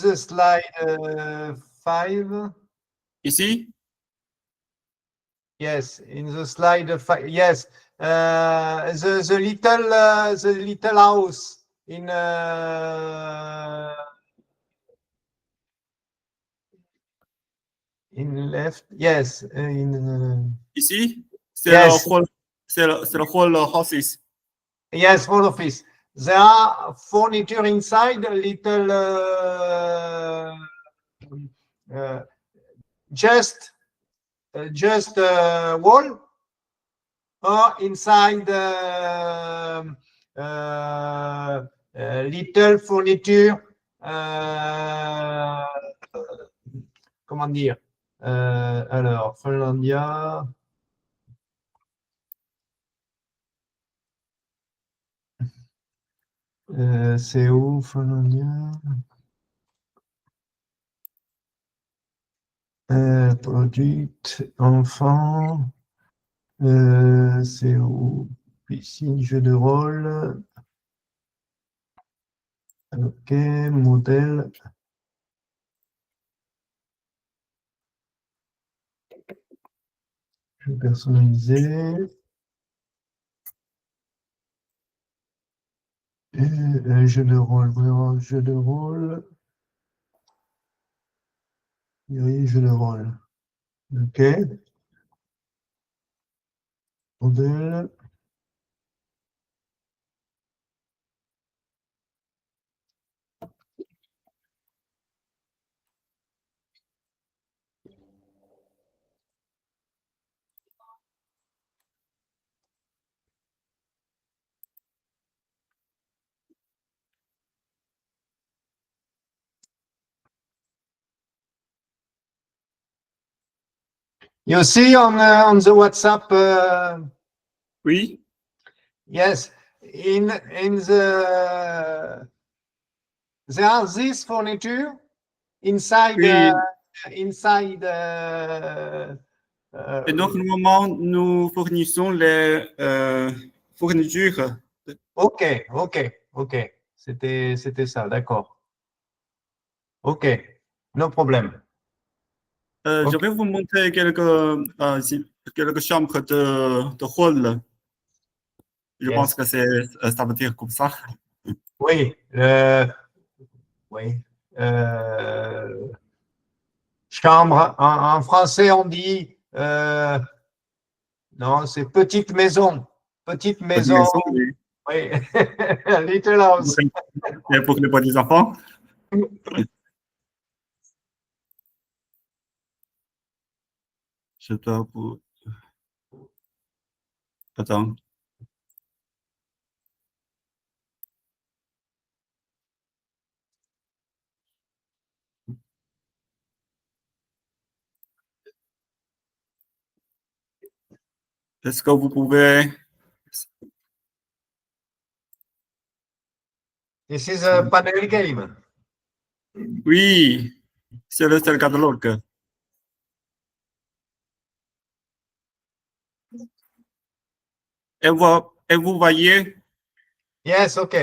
the slide 5. Ici? Yes, in the slide 5. Yes, the little house in left. Yes, Ici? C'est Yes. le hall, c'est le hall houses. Yes, hall office. There are furniture inside, little just wall, or inside little furniture. Comment dire? Alors, Finlandia. C'est où, Finlandia? Product, enfant. C'est où? Piscine, jeu de rôle. Ok, modèle. Je vais personnaliser. Jeu de rôle, vraiment, jeu de rôle. Oui, jeu de rôle. Ok. Modèle. You see on the WhatsApp? Oui. Yes, in the there are this furniture inside Oui. inside. Et donc, normalement, nous fournissons les fournitures. Ok. C'était ça, d'accord. Ok, no problème. Je vais vous montrer quelques chambres de hall. Je Yes. pense que ça veut dire comme ça. Oui, oui. Chambre, en français, on dit, non, c'est petite maison. Petite maison, Oui. oui. Little house. Et pour les petits enfants. Je dois vous. Attends. Est-ce que vous pouvez. This is a panel game. Oui, c'est le catalogue. Et vous voyez, Yes, ok.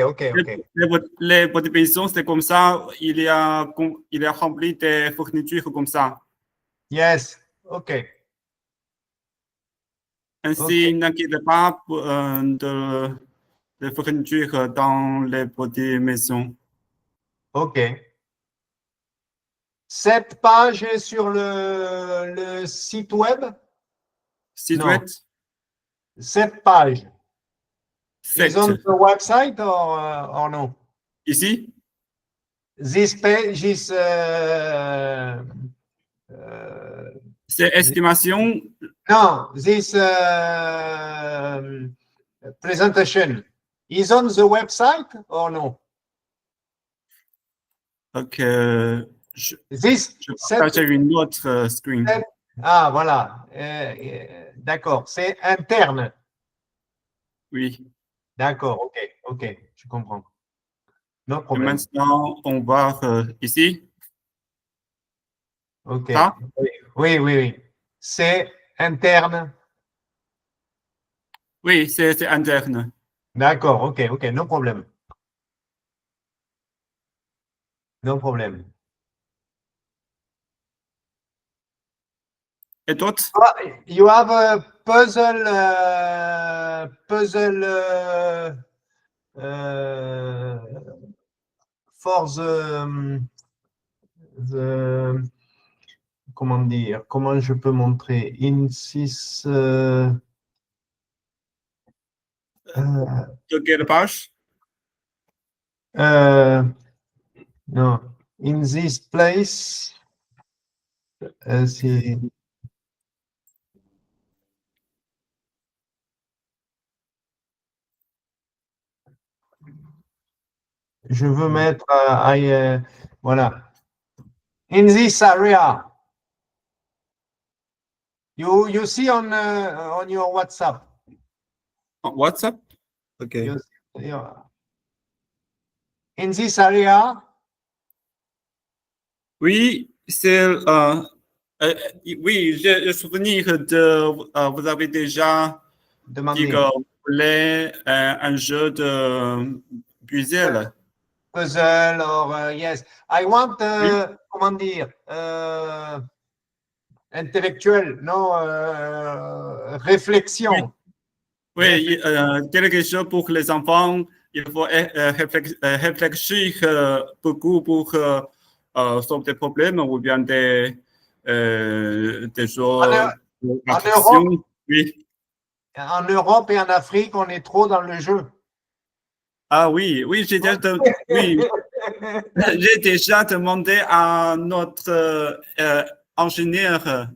les petites maisons, c'est comme ça. Il y a rempli des fournitures comme ça. Yes, ok. Ainsi, n'inquiétez pas de fournitures dans les petites maisons. Ok. Cette page est sur le site web? Site Non. web? Cette page. Is on Sept. the website or no? Ici? This page is C'est estimation. no, this presentation is on the website or no? Ok. This Je partage une autre screen. Ah, voilà. D'accord. C'est interne. Oui. D'accord. Ok. Je comprends. No Et problème. maintenant, on va ici. Ok. Ça? Oui. C'est interne. Oui, c'est interne. D'accord. Ok. No problème. No problème. Et d'autres? You have a puzzle, for the, comment dire, comment je peux montrer? In this, De quelle page? no, in this place, c'est je veux mettre, voilà. In this area, you see on your WhatsApp. WhatsApp? OK. In this area, Oui, oui, j'ai souvenir de vous avez déjà dit demandez. que vous voulez un jeu de puzzle. Puzzle or yes, I want Oui. comment dire intellectuel, non réflexion. Oui, quelque chose pour les enfants, il faut réfléchir beaucoup pour sauver des problèmes ou bien des choses d'attraction. Oui. En Europe et en Afrique, on est trop dans le jeu. Ah oui, oui, oui. J'ai déjà demandé à notre ingénieur,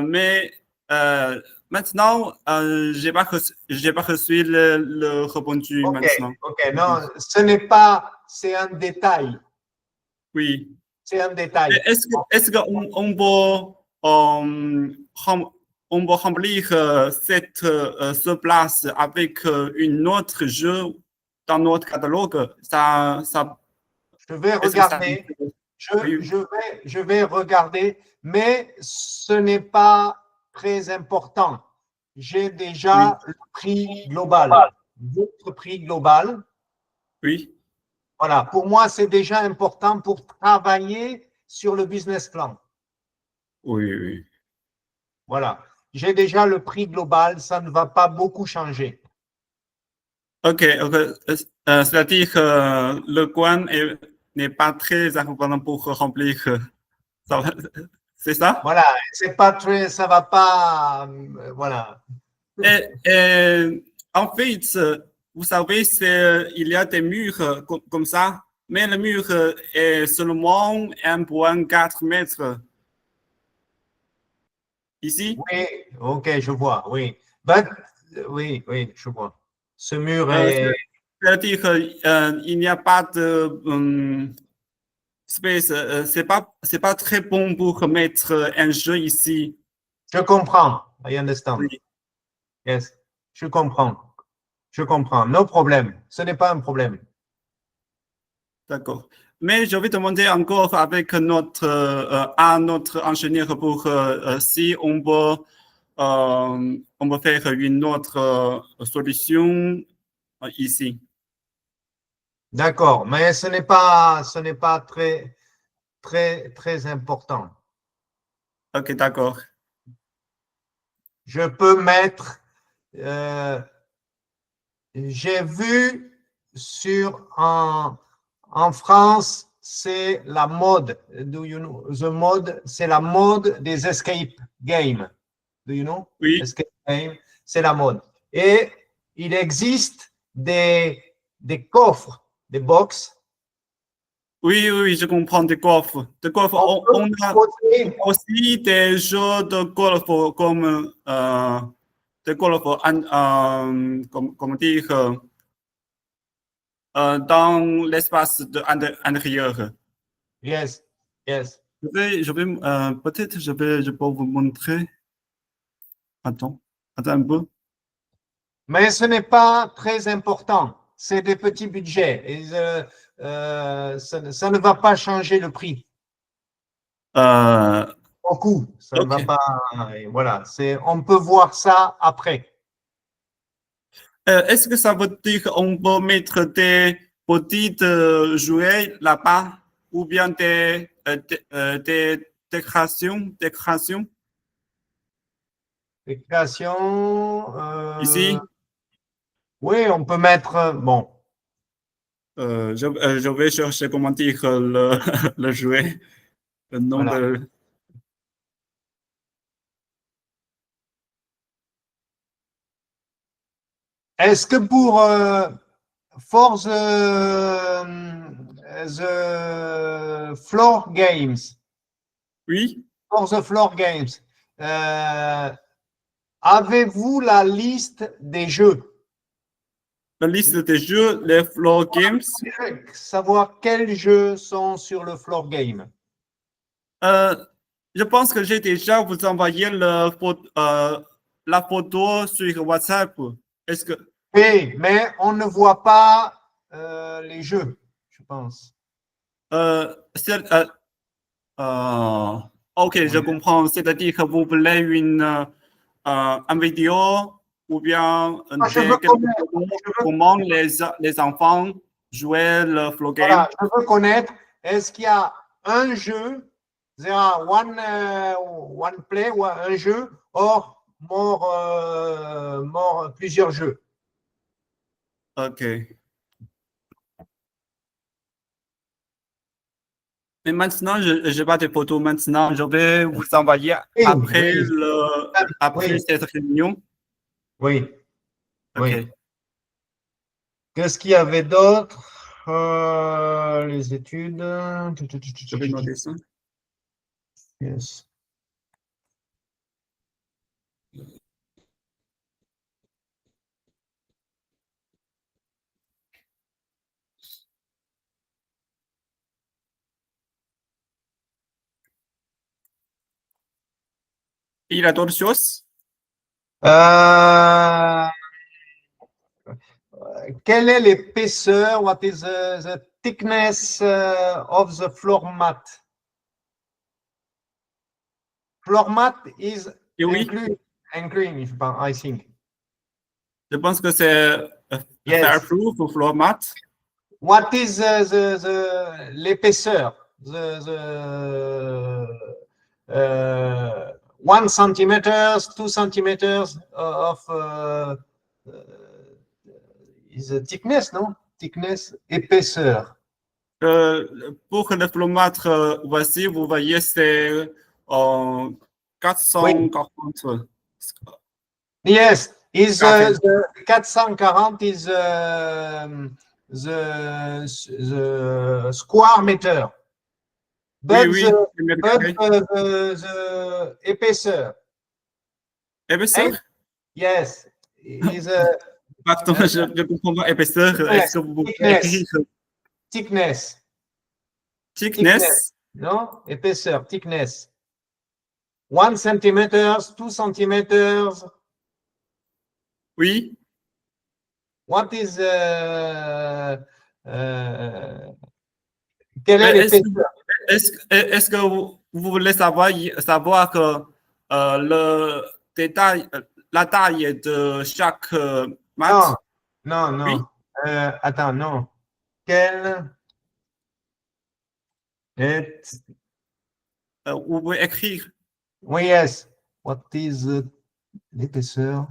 mais maintenant, j'ai pas reçu le répondu maintenant. Ok, non, ce n'est pas, c'est un détail. Oui. C'est un détail. Est-ce qu'on peut remplir cette place avec une autre jeu dans notre catalogue? Je vais regarder. Je vais regarder, mais ce n'est pas très important. J'ai déjà le prix global. Votre prix global. Oui. Voilà, pour moi, c'est déjà important pour travailler sur le business plan. Oui, oui. Voilà, j'ai déjà le prix global, ça ne va pas beaucoup changer. Ok. C'est-à-dire que le coin n'est pas très important pour remplir. C'est ça? Voilà, c'est pas très, ça va pas, voilà. Et en fait, vous savez, il y a des murs comme ça, mais le mur est seulement 1,4 mètres. Ici? Oui, ok, je vois, oui. Oui, je vois. Ce mur est… C'est-à-dire qu'il n'y a pas de space. C'est pas très bon pour mettre un jeu ici. Je comprends. I understand. Oui. Yes, je comprends. Je comprends. No problème. Ce n'est pas un problème. D'accord. Mais je vais demander encore avec notre ingénieur pour si on peut faire une autre solution ici. D'accord, mais ce n'est pas très important. Ok, d'accord. Je peux mettre, j'ai vu en France, c'est la mode. Do you know? The mode, c'est la mode des escape games. Do you know? Oui. Escape game, c'est la mode. Et il existe des coffres, des box. Oui, je comprends des golf. On a aussi des jeux de golf comme des golf, comment dire, dans l'espace intérieur. Yes, yes. Peut-être je peux vous montrer. Attends un peu. Mais ce n'est pas très important. C'est des petits budgets. Et, ça ne va pas changer le prix. Beaucoup. Ça ne va pas. Voilà. On peut voir ça après. Est-ce que ça veut dire qu'on peut mettre des petites jouets là-bas ou bien des création. Les créations. Ici, Oui, on peut mettre. Bon, je vais chercher comment dire le jouet, le nom voilà. de. Est-ce que pour for the floor games, Oui, for the floor games, avez-vous la liste des jeux? la liste des jeux, les floor games. Savoir quels jeux sont sur le floor game. Euh, je pense que j'ai déjà vous envoyé la photo sur WhatsApp. Est-ce que. Oui, mais on ne voit pas les jeux, je pense. Ok, je comprends. C'est-à-dire que vous voulez une vidéo ou bien Je veux quelques connaître, photos je veux- comment les enfants jouaient le flow game. voilà, je veux connaître, est-ce qu'il y a un jeu, there are one play ou un jeu, or plusieurs jeux. Ok. Mais maintenant, je n'ai pas de photos maintenant. Je vais vous envoyer Oui, après, oui, après oui, cette réunion. oui, Ok. oui. Qu'est-ce qu'il y avait d'autre? Les études. Je vais noter ça. Yes. Il y a d'autres choses? Quelle est l'épaisseur? What is the thickness of the floor mat? Floor mat is Et oui, including, I think. je pense que c'est Yes. Fireproof ou floor mat. What is l'épaisseur? The 1 centimeters, 2 centimeters of is the thickness, non? Thickness, épaisseur. Pour le floor mat, voici, vous voyez, c'est 440. Yes, is Carré. the 440 is the square meter. Oui, But oui, le mètre carré. the épaisseur. Épaisseur? Yes, is Pardon, je ne comprends pas épaisseur. Est-ce que vous pouvez écrire thickness. thickness? No, épaisseur, thickness. 1 centimeters, 2 centimeters. Oui. What is quelle est l'épaisseur? Est-ce que vous voulez savoir que le détail, la taille de chaque Non, mat? non, non. Oui. Attends, non. Quelle est. Vous pouvez écrire. Oui, yes. What is l'épaisseur?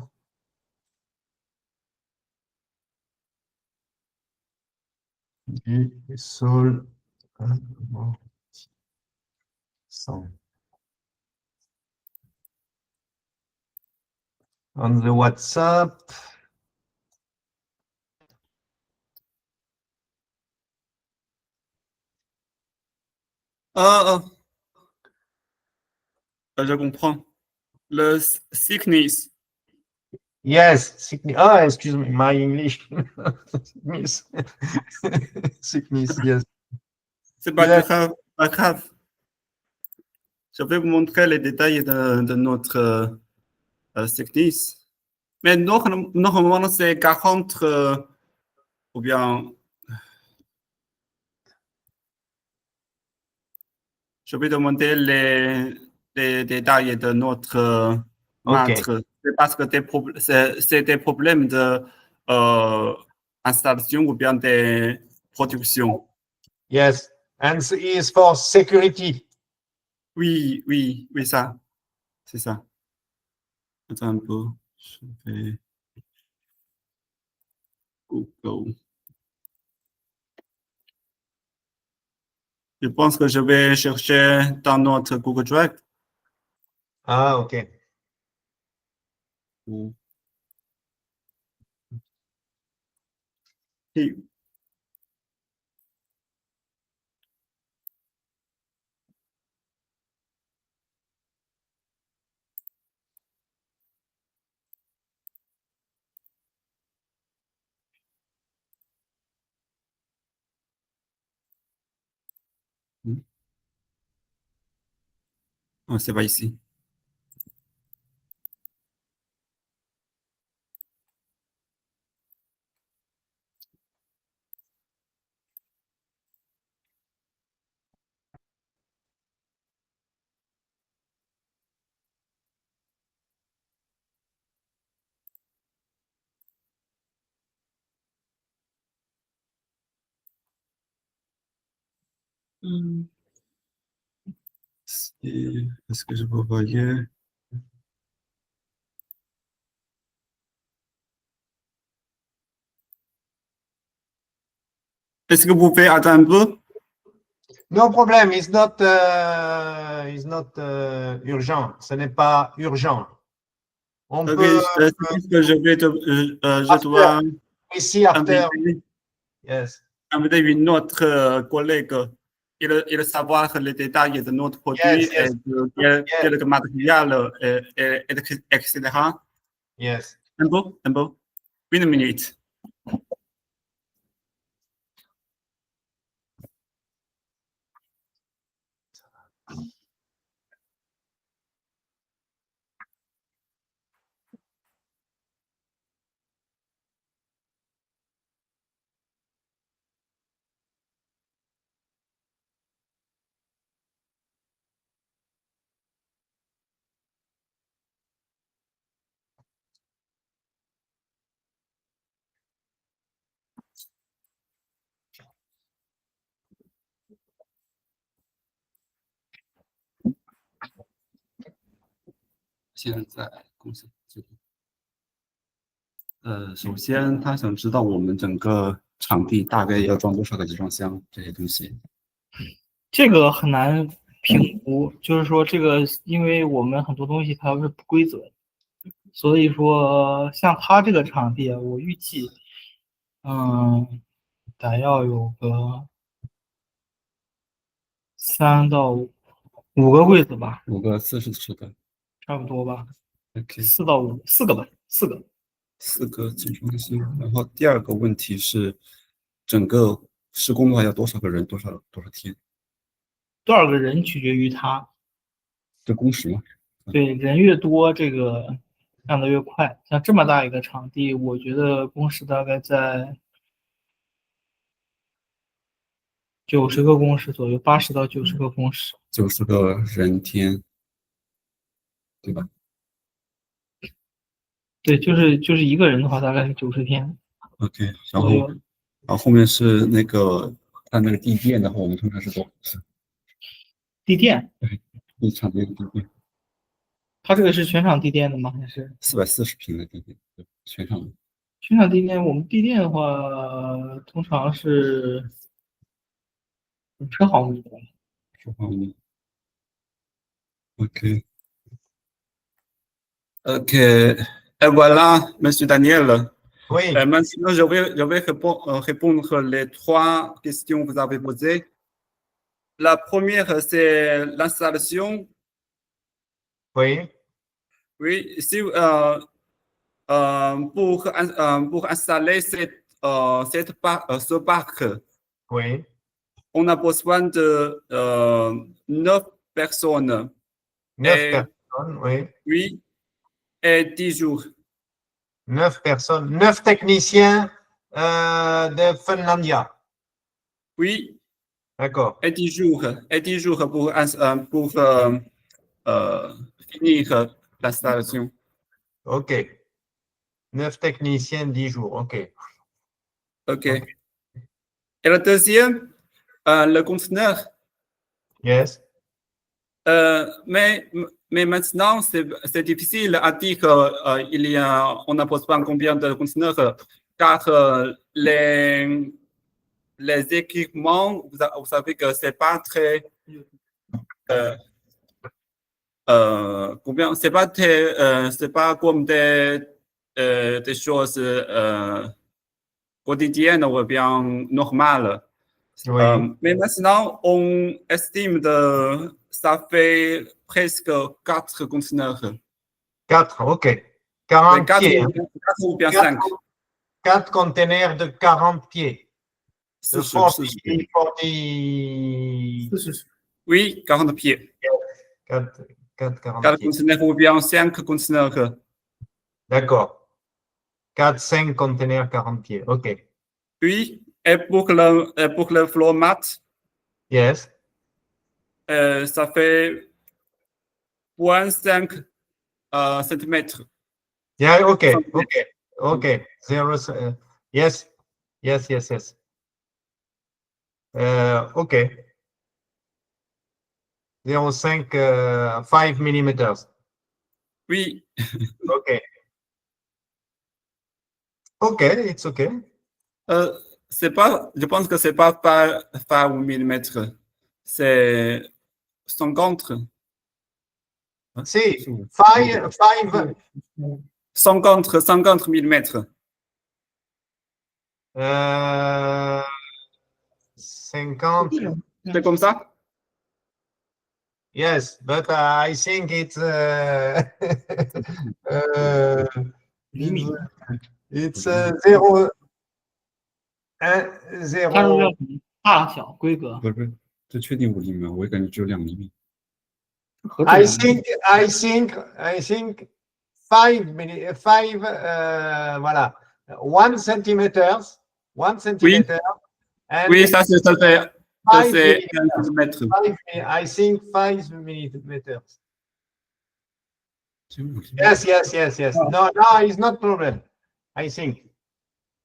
Du sol. On the WhatsApp. Je comprends. Le thickness. Yes, sickness. Ah, excuse me, my English. Sickness. Sickness, yes. C'est pas Yes. grave, pas grave. Je vais vous montrer les détails de notre thickness. Mais normalement, c'est 40 ou bien. Je vais demander les détails de notre montre. C'est parce que c'est des problèmes de installation ou bien de production. Yes, and is for security. Oui, oui, oui, ça. C'est ça. Attends un peu. Je vais Google. Je pense que je vais chercher dans notre Google Drive. Ah, OK. Et- Oh, c'est pas ici. Est-ce que je peux voyer? Est-ce que vous pouvez attendre un peu? No problem, it's not urgent. Ce n'est pas urgent. On Ok, peut, c'est juste que je vais je after, dois ici, after, inviter, yes, inviter une autre collègue. Il savoir les détails de notre produit yes, et yes, de yes, quel matériel, etc. yes. Un peu. Une minute. 现在公司这个首先他想知道我们整个场地大概要装多少个集装箱这些东西。这个很难评估，就是说这个，因为我们很多东西它是不规则的，所以说像它这个场地啊，我预计，得要有个3到5个柜子吧， 5个40尺的差不多吧， ，OK， 4到5，4个吧，4个。 4个集装箱。然后第二个问题是，整个施工的话要多少个人，多少天？多少个人取决于他，这工时吗？对，人越多，这个干得越快。像这么大一个场地，我觉得工时大概在90个工时左右，80到90个工时。 90个人天，对吧？对，就是一个人的话，大概是90天 OK，然左后右。后面是那个它那个地垫的话，我们通常是多少？地垫，一场地的地垫它这个是全场地垫的吗？还是，440平的地垫，对，全场的。全场地垫？我们地垫的话，通常是50毫米的。10毫米。OK。OK. Et voilà, Monsieur Daniel. Oui, Maintenant, je vais répondre les 3 questions que vous avez posées. La première, c'est l'installation. oui, Oui, si, pour installer ce parc, oui. on a besoin de 9 personnes. 9 Et personnes, oui. oui, et 10 jours. 9 personnes. 9 techniciens de Finlandia. Oui, D'accord. et 10 jours. Et 10 jours pour finir l'installation. OK. 9 techniciens, 10 jours. OK. OK. Et le deuxième, le conteneur. Yes. Mais maintenant, c'est difficile à dire on a besoin combien de conteneurs, car les équipements, vous savez que c'est pas très combien, c'est pas comme des choses quotidiennes ou bien normales. Oui. Mais maintenant, on estime que ça fait presque 4 conteneurs. 4, ok. Ouais, 40 4 pieds. ou bien 4, 5. 4 containers de 40 pieds. De 40, 40, Oui, 40 pieds. 4, 40 4 pieds. conteneurs ou bien 5 conteneurs. D'accord. 4, 5 containers 40 pieds. OK. Oui, et pour le floor mat, Yes. ça fait 0,5 cm. Yeah, OK. OK. OK. 0, yes. Yes, yes, yes. OK. 0,5, 5 millimeters. Oui, OK. OK, it's OK. je pense que c'est pas 5 mm. C'est 50. Si, 5, 50 mm. 50. C'est comme ça? Yes, but I think it's it's 0, 它是 0. 要比大小规格。不是，这确定5厘米吗？我也感觉只有2厘米。 I think 5, voilà, 1 centimeters, 1 centimeter, and Oui, ça c'est 5 1 millimeters. cm. I think 5 millimeters.只有5厘米。 Yes, yes, yes, yes. No, no, it's not problem. I think.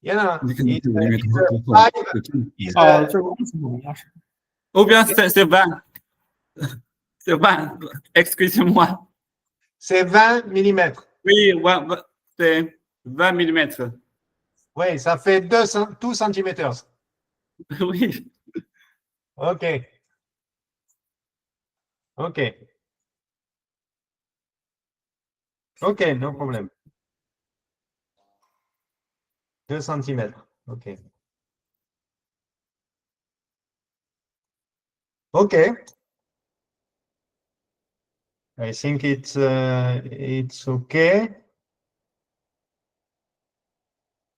You know, 你看你 it's, 这5厘米 it's 多厚？ 5, 有这么低？ 哦，这个为什么我要是？ Ou bien c'est 20. C'est 20. Excusez-moi. c'est 20 millimètres. Oui, c'est 20 mm. Oui, ça fait 2 centimeters. Oui. OK. OK. OK, no problem. 2 centimètres. OK. OK. I think it's OK.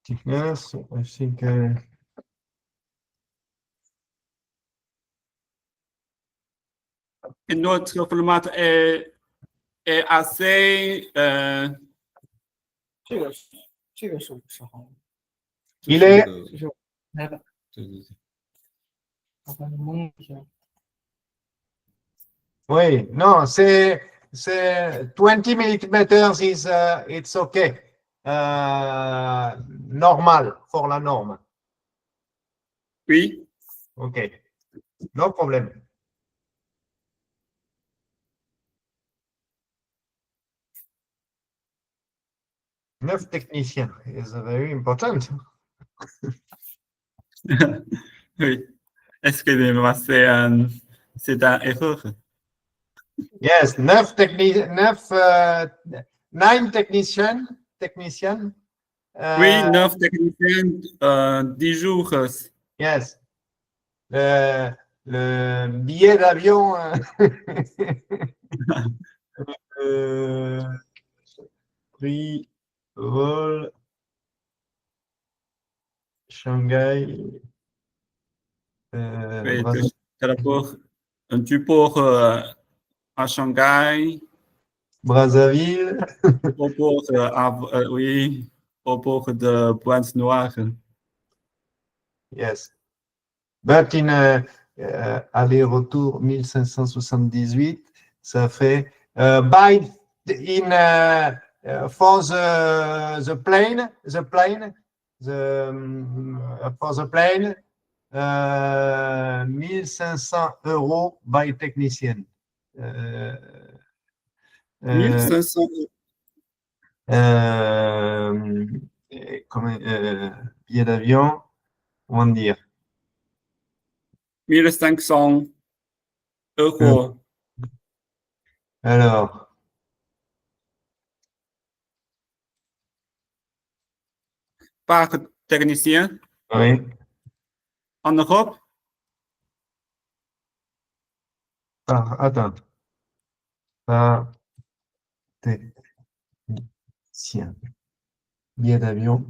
Thickness, I think Et notre format est assez. 这个是50毫米， il est 这是来的，对对对，我帮你蒙一下。 oui, non, c'est 20 millimeters is it's OK. Normal for la norme. Oui. OK. No problem. Neuf techniciens is very important. Oui. Excusez-moi, c'est un erreur. Yes, 9 9 technicians. Oui, 9 techniciens, 10 jours. Yes. Le billet d'avion. Prix, vol, Shanghai. Oui, Brazzaville. du port à Shanghai, Brazzaville. au port, oui, au port de Pointe-Noire. Yes. But in aller-retour 1578, ça fait by in for the plane for the plane 1500 € by technician. euh, 1500 comment, billet d'avion, comment dire? 1500 euros Alors, par technicien oui, en Europe. attends, par technicien, billet d'avion.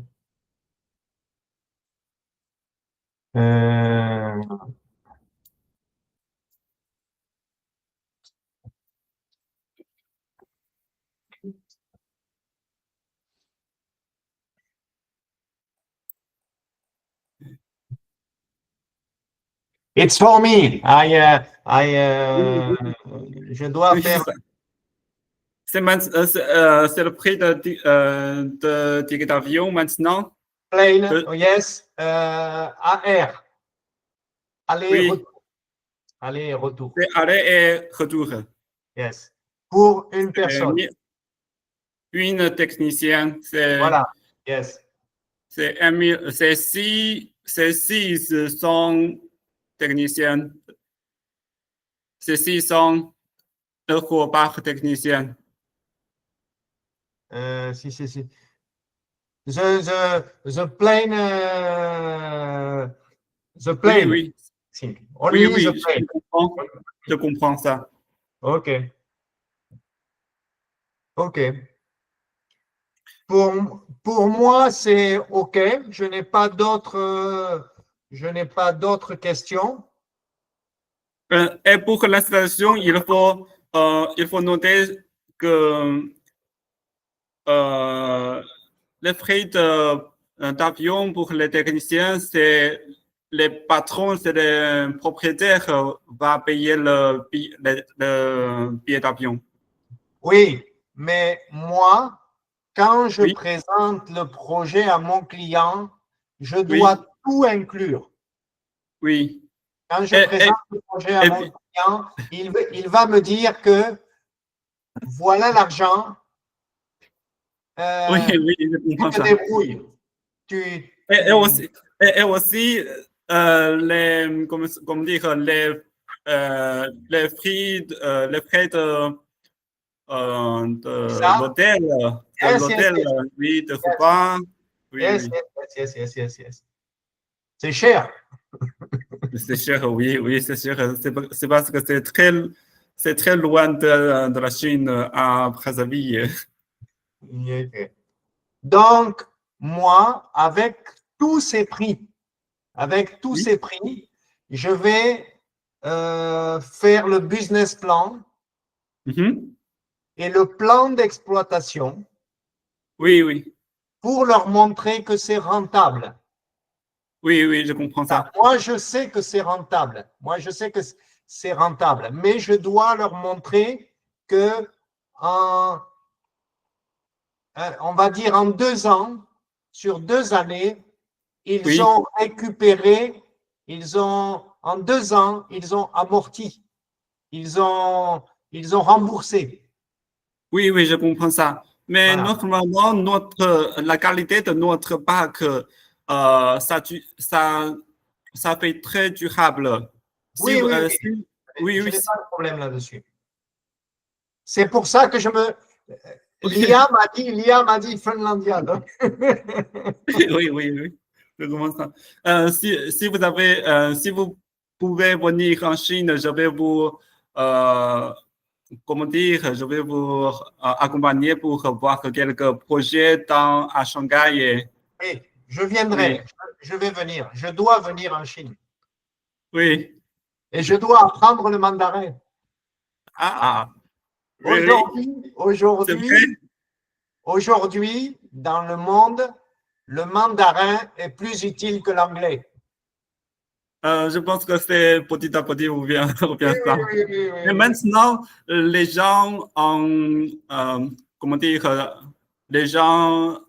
It's for me. Je dois Oui, faire c'est ça. C'est le prix de ticket d'avion maintenant. plane, oh, yes, AR, aller-retour. Oui, Aller-retour, c'est aller et retour. yes. Pour une personne. Une technicienne, Voilà, yes. c'est 600 techniciens. C'est 600 euros par technicien. Si. The plane, the Oui, plane. oui, Think. oui, Only the oui, plane. je comprends ça. Ok. Ok. Pour moi, c'est ok. Je n'ai pas d'autres questions. Et pour l'installation, il faut noter que les frais d'avion pour les techniciens, c'est les patrons, c'est les propriétaires va payer le billet d'avion. Oui, mais moi, quand je Oui, présente le projet à mon client, je oui, dois tout inclure. oui. Quand je Et, présente le projet à et mon puis- client, il va me dire que voilà l'argent, oui, tu oui, je comprends te ça. débrouilles. Et aussi comment dire, les frais Ça, yes, yes, yes, oui, de repas, oui, yes, oui. yes. C'est cher. C'est cher, oui, oui, c'est cher. C'est parce que c'est très loin de la Chine à Brazzaville. Donc, moi, avec tous ces prix, Oui, je vais faire le business plan mhm. et le plan d'exploitation Oui, oui, pour leur montrer que c'est rentable. oui, oui, je comprends ça. Moi, je sais que c'est rentable. Mais je dois leur montrer que, on va dire en 2 ans, sur 2 années, ils Oui, ont récupéré, en 2 ans, ils ont amorti, ils ont remboursé. oui, oui, je comprends ça. Mais Voilà. normalement, la qualité de notre bac, ça fait très durable. Si, Oui, oui, oui, je oui, n'ai pas de problème là-dessus. C'est pour ça que oui, Lia m'a dit Finlandia. Donc. oui, oui, oui, je comprends ça. Si vous pouvez venir en Chine, je vais vous, comment dire, je vais vous accompagner pour voir quelques projets à Shanghai. Oui, je viendrai, Oui, je vais venir, je dois venir en Chine oui. et je dois apprendre le mandarin. Ah, really? Aujourd'hui, C'est vrai? dans le monde, le mandarin est plus utile que l'anglais. Je pense que c'est petit à petit ou Oui, bien ça. Mais oui. maintenant, les gens comment dire, les gens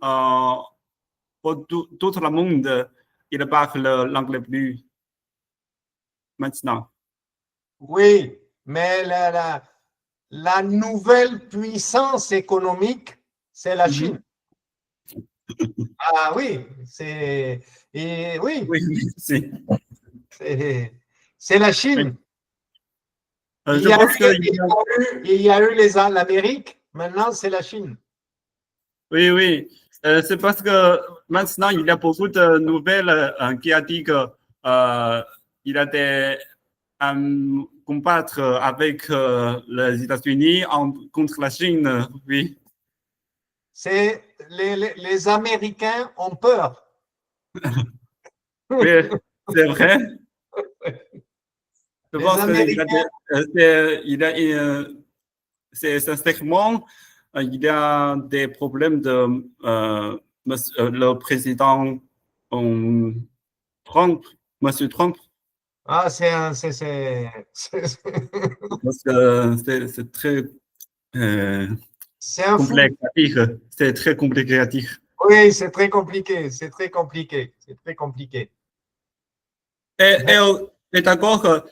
pour tout le monde, ils parlent l'anglais plus maintenant. Oui, mais la nouvelle puissance économique, c'est la Mhm. Chine. Ah oui, oui, Oui, merci. c'est la Chine. Il Je y a pense eu, que il y a eu l'Amérique, maintenant c'est la Chine. oui, oui. C'est parce que maintenant, il y a beaucoup de nouvelles qui a dit que il a des combattre avec les États-Unis contre la Chine. Oui, C'est les Américains ont peur. oui, c'est vrai. Je Les pense qu'il a Américains, c'est sincèrement, il y a des problèmes de le président Trump, Monsieur Trump, ah, parce que c'est très c'est un fou. complexe à dire. C'est très compliqué à dire. Oui, c'est très compliqué, c'est très compliqué, c'est très compliqué. Et d'accord,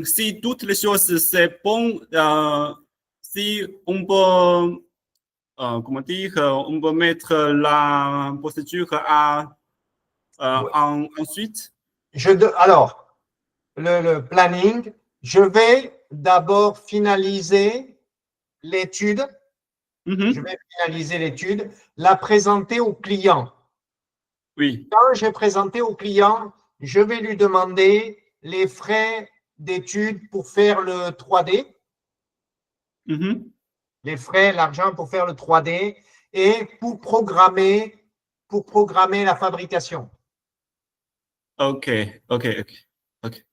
si toutes les choses c'est bon, si on peut, comment dire, on peut mettre la procédure ensuite. Alors, le planning, je vais d'abord finaliser l'étude. Mhm. Je vais finaliser l'étude, la présenter au client. Oui. Quand j'ai présenté au client, je vais lui demander les frais d'étude pour faire le 3D, Mhm. les frais, l'argent pour faire le 3D et pour programmer la fabrication. Ok, ok, ok, ok.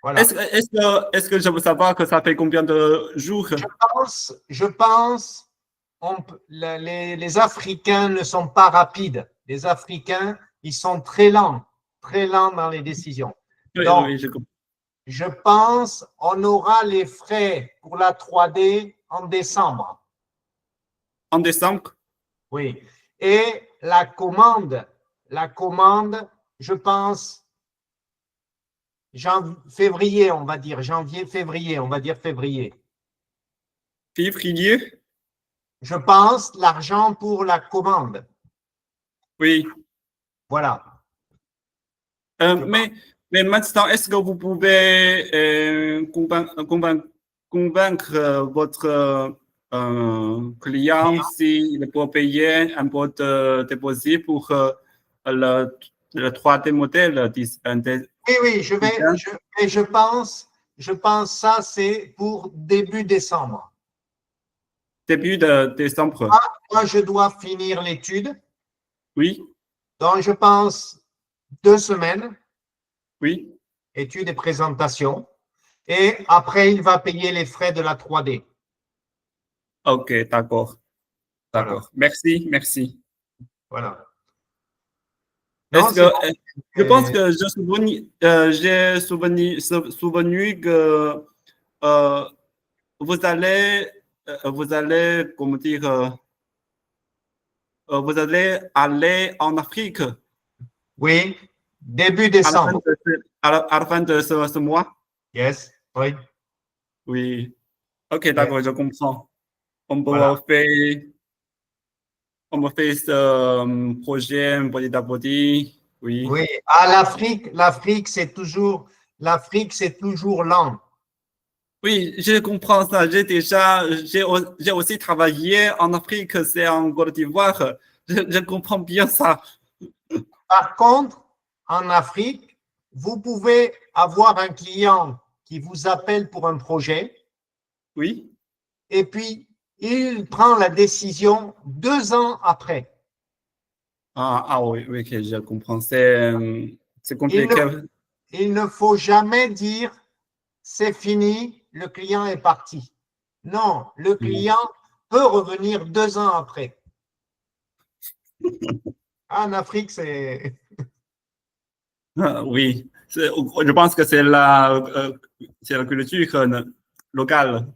Voilà. Est-ce que je veux savoir que ça fait combien de jours? Je pense les Africains ne sont pas rapides. Les Africains, ils sont très lents dans les décisions. Oui, Donc, oui, je comprends. je pense on aura les frais pour la 3D en décembre. En décembre? Oui. Et la commande, je pense, février, on va dire, janvier, février, on va dire février. Février? Je pense l'argent pour la commande. Oui. Voilà. Mais maintenant, est-ce que vous pouvez convaincre votre client s'il peut payer un peu de dépôt pour le 3D modèle? Oui, je pense ça, c'est pour début décembre. Début de décembre. Moi, je dois finir l'étude. Oui, Donc, je pense 2 semaines, oui. étude et présentation. Et après, il va payer les frais de la 3D. Ok, d'accord. Voilà. D'accord. Merci, merci. Voilà. Non, Est-ce que je pense bon. que j'ai souvenu que euh, vous allez, comment dire, vous allez aller en Afrique Oui, début à la fin décembre. à la fin de ce mois? Yes, oui. Oui. Ok, d'accord, je comprends. On peut Voilà. faire, on peut faire ce projet petit à petit. Oui. Oui. Ah, l'Afrique, c'est toujours lent. Oui, je comprends ça. J'ai aussi travaillé en Afrique, c'est en Côte d'Ivoire. Je comprends bien ça. Par contre, en Afrique, vous pouvez avoir un client qui vous appelle pour un projet Oui. et puis il prend la décision 2 ans après. Ah oui, oui, ok, je comprends. C'est Il ne, compliqué. il ne faut jamais dire c'est fini, le client est parti. Non, le client peut revenir 2 ans après. En Afrique, c'est Oui, je pense que c'est la culture locale.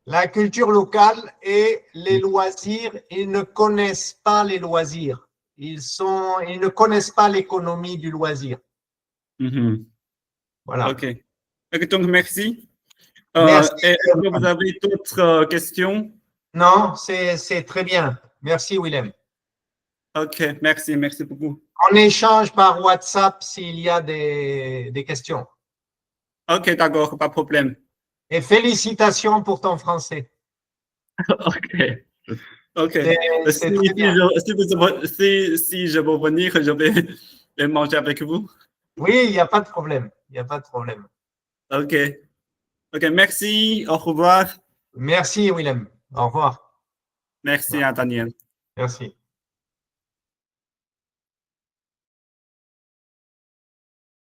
la culture locale et les loisirs. Ils ne connaissent pas les loisirs. Ils ne connaissent pas l'économie du loisir. Mhm. Voilà. Ok. Ok, donc merci. Merci. Est-ce que vous avez d'autres questions? Non, c'est très bien. Merci, Willem. Ok, merci beaucoup. On échange par WhatsApp s'il y a des questions. Ok, d'accord, pas de problème. Et félicitations pour ton français. Ok. Ok. C'est Si, très bien. si je veux venir, je vais manger avec vous. Oui, il n'y a pas de problème. Il n'y a pas de problème. Ok. Ok, merci. Au revoir. Merci, Willem. Au revoir. Merci à Daniel. Merci.